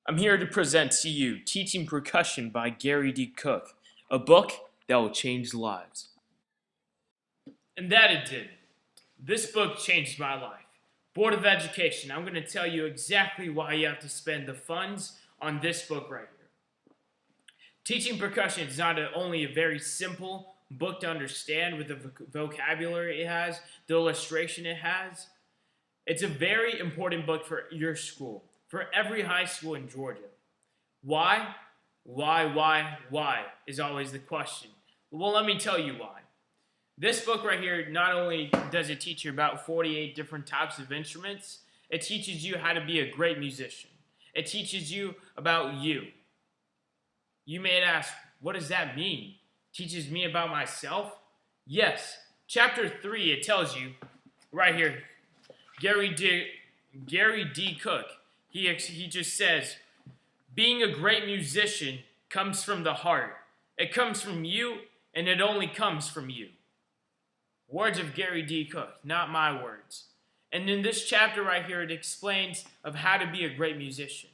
I'm here to present to you Teaching Percussion by Gary D. Cook, a book that will change lives. And that it did. This book changed my life. Board of Education, I'm going to tell you exactly why you have to spend the funds on this book right here. Teaching Percussion is not only a very simple book to understand with the vocabulary it has, the illustration it has. It's a very important book for your school, for every high school in Georgia. Why? Why is always the question. Well, let me tell you why. This book right here, not only does it teach you about 48 different types of instruments, it teaches you how to be a great musician. It teaches you about you. You may ask, what does that mean? Teaches me about myself? Yes. Chapter 3, it tells you, right here, Gary D. Cook, he just says, being a great musician comes from the heart. It comes from you, and it only comes from you. Words of Gary D. Cook, not my words. And in this chapter right here, it explains of how to be a great musician.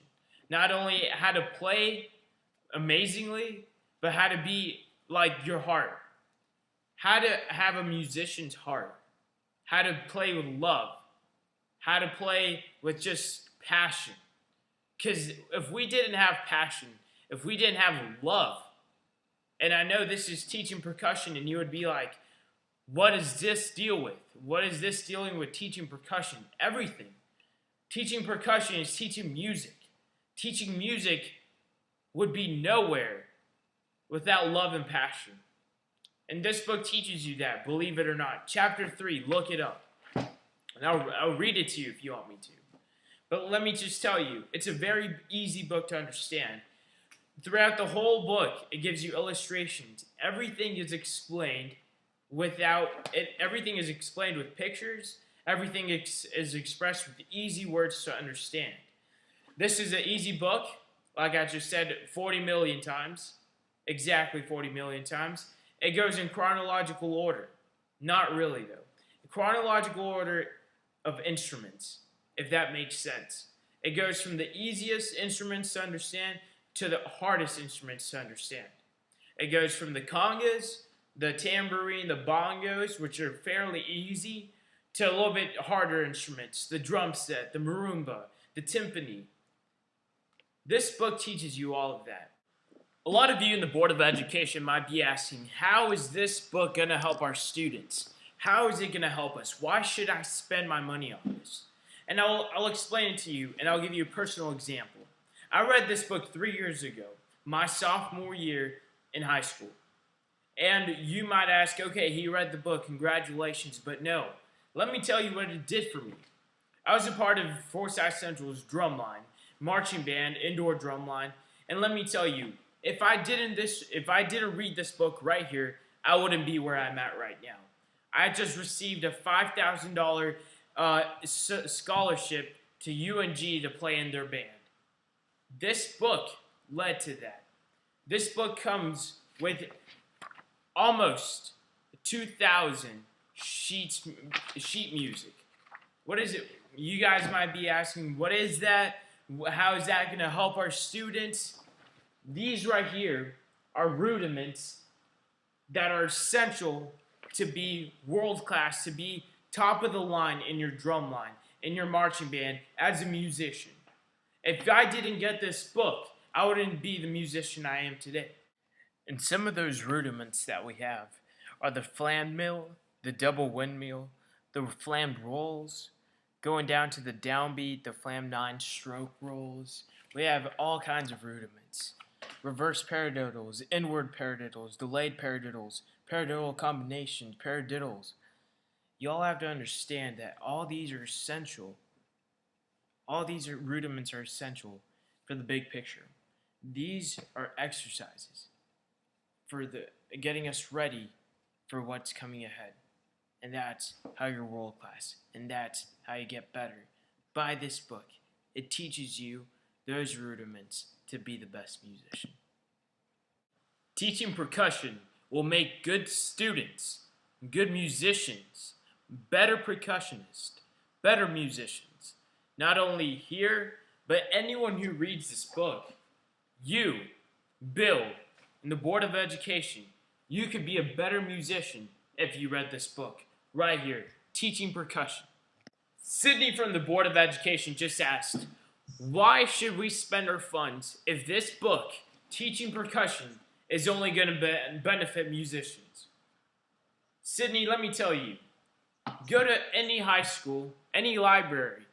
Not only how to play amazingly, but how to be like your heart. How to have a musician's heart. How to play with love. How to play with just passion. Because if we didn't have passion, if we didn't have love, and I know this is teaching percussion, and you would be like, what does this deal with? What is this dealing with teaching percussion? Everything. Teaching percussion is teaching music. Teaching music would be nowhere without love and passion. And this book teaches you that, believe it or not. Chapter 3, look it up. And I'll read it to you if you want me to. But let me just tell you, it's a very easy book to understand. Throughout the whole book, it gives you illustrations. Everything is explained everything is explained with pictures. Everything is expressed with easy words to understand. This is an easy book, like I just said 40 million times. Exactly 40 million times. It goes in chronological order. Not really, though. Chronological order of instruments, if that makes sense. It goes from the easiest instruments to understand to the hardest instruments to understand. It goes from the congas, the tambourine, the bongos, which are fairly easy, to a little bit harder instruments, the drum set, the marimba, the timpani. This book teaches you all of that. A lot of you in the Board of Education might be asking, how is this book going to help our students? How is it going to help us? Why should I spend my money on this? And I'll explain it to you, and I'll give you a personal example. I read this book 3 years ago, my sophomore year in high school. And you might ask, okay, he read the book, congratulations, but no. Let me tell you what it did for me. I was a part of Forsyth Central's drum line, marching band, indoor drum line, and let me tell you, if I didn't read this book right here, I wouldn't be where I'm at right now. I just received a $5,000 scholarship to UNG to play in their band. This book led to that. This book comes with almost 2,000 sheet music. What is it? You guys might be asking, what is that? How is that going to help our students? These right here are rudiments that are essential to be world class, to be top of the line in your drum line, in your marching band, as a musician. If I didn't get this book, I wouldn't be the musician I am today. And some of those rudiments that we have are the flam mill, the double windmill, the flammed rolls, going down to the downbeat, the flam 9-stroke rolls. We have all kinds of rudiments. Reverse paradiddles, inward paradiddles, delayed paradiddles, paradiddle combinations, paradiddles. You all have to understand that all these are essential. All these rudiments are essential for the big picture. These are exercises for getting us ready for what's coming ahead. And that's how you're world class. And that's how you get better. Buy this book. It teaches you those rudiments to be the best musician. Teaching percussion will make good students, good musicians, better percussionists, better musicians. Not only here, But anyone who reads this book, you, Bill, and the Board of Education, you could be a better musician if you read this book right here, Teaching Percussion. Sydney from the Board of Education just asked, why should we spend our funds if this book, Teaching Percussion, is only going to benefit musicians? Sydney, let me tell you, go to any high school, any library,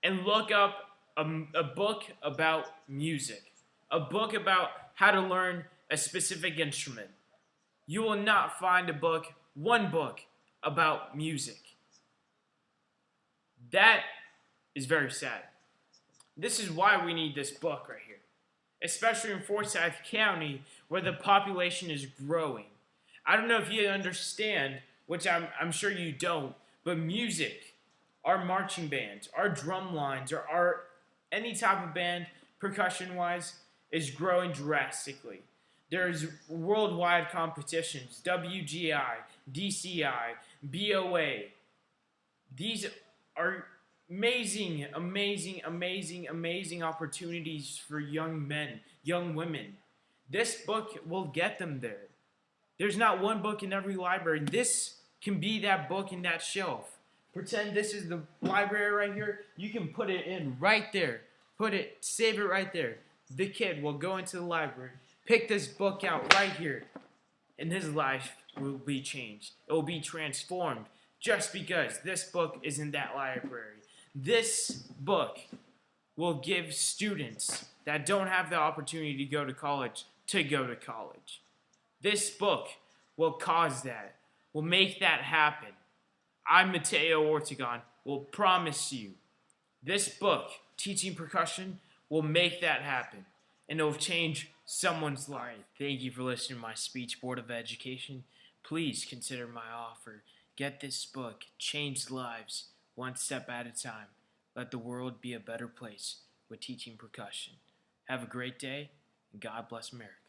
and look up a book about music, a book about how to learn a specific instrument. You will not find one book about music. That is very sad. This is why we need this book right here, especially in Forsyth County where the population is growing. I don't know if you understand, which I'm sure you don't, but music, our marching bands, our drum lines, or our any type of band, percussion-wise, is growing drastically. There's worldwide competitions, WGI, DCI, BOA. These are amazing, amazing, amazing, amazing opportunities for young men, young women. This book will get them there. There's not one book in every library. This can be that book in that shelf. Pretend this is the library right here. You can put it in right there. Save it right there. The kid will go into the library, pick this book out right here, and his life will be changed. It will be transformed just because this book is in that library. This book will give students that don't have the opportunity to go to college. This book will cause that, will make that happen. I, Mateo Ortegon, will promise you this book, Teaching Percussion, will make that happen, and it will change someone's life. Thank you for listening to my speech, Board of Education. Please consider my offer. Get this book, change lives, one step at a time. Let the world be a better place with Teaching Percussion. Have a great day, and God bless America.